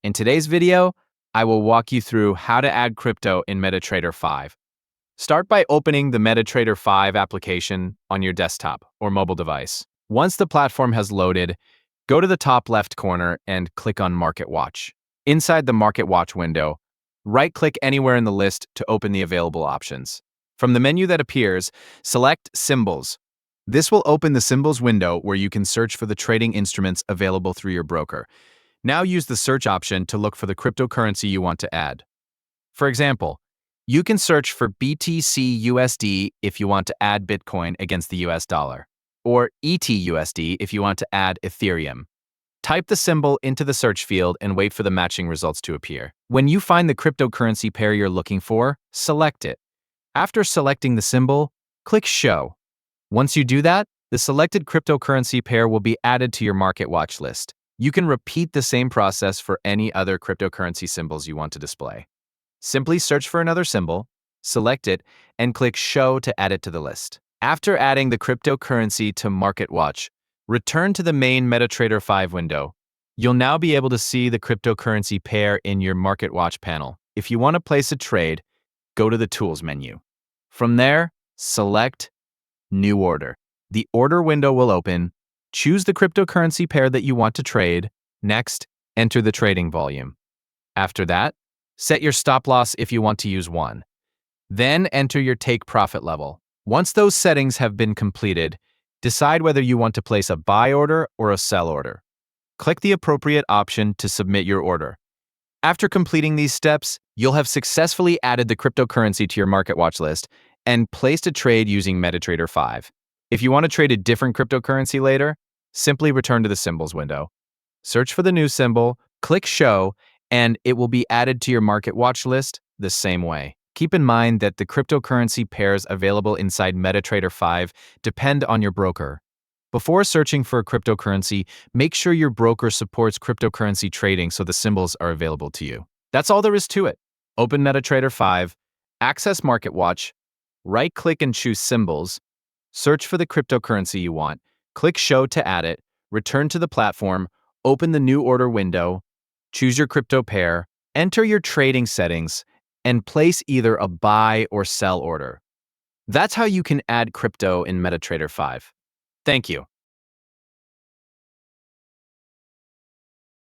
In today's video, I will walk you through how to add crypto in MetaTrader 5. Start by opening the MetaTrader 5 application on your desktop or mobile device. Once the platform has loaded, go to the top left corner and click on Market Watch. Inside the Market Watch window, right-click anywhere in the list to open the available options. From the menu that appears, select Symbols. This will open the Symbols window where you can search for the trading instruments available through your broker. Now use the search option to look for the cryptocurrency you want to add. For example, you can search for BTC/USD if you want to add Bitcoin against the US dollar, or ETUSD if you want to add Ethereum. Type the symbol into the search field and wait for the matching results to appear. When you find the cryptocurrency pair you're looking for, select it. After selecting the symbol, click Show. Once you do that, the selected cryptocurrency pair will be added to your market watch list. You can repeat the same process for any other cryptocurrency symbols you want to display. Simply search for another symbol, select it, and click Show to add it to the list. After adding the cryptocurrency to Market Watch, return to the main MetaTrader 5 window. You'll now be able to see the cryptocurrency pair in your Market Watch panel. If you want to place a trade, go to the Tools menu. From there, select New Order. The order window will open. Choose the cryptocurrency pair that you want to trade. Next, enter the trading volume. After that, set your stop loss if you want to use one. Then enter your take profit level. Once those settings have been completed, decide whether you want to place a buy order or a sell order. Click the appropriate option to submit your order. After completing these steps, you'll have successfully added the cryptocurrency to your market watch list and placed a trade using MetaTrader 5. If you want to trade a different cryptocurrency later, simply return to the Symbols window. Search for the new symbol, click Show, and it will be added to your market watch list the same way. Keep in mind that the cryptocurrency pairs available inside MetaTrader 5 depend on your broker. Before searching for a cryptocurrency, make sure your broker supports cryptocurrency trading so the symbols are available to you. That's all there is to it. Open MetaTrader 5, access Market Watch, right-click and choose Symbols, search for the cryptocurrency you want, click Show to add it, return to the platform, open the New Order window, choose your crypto pair, enter your trading settings, and place either a buy or sell order. That's how you can add crypto in MetaTrader 5. Thank you.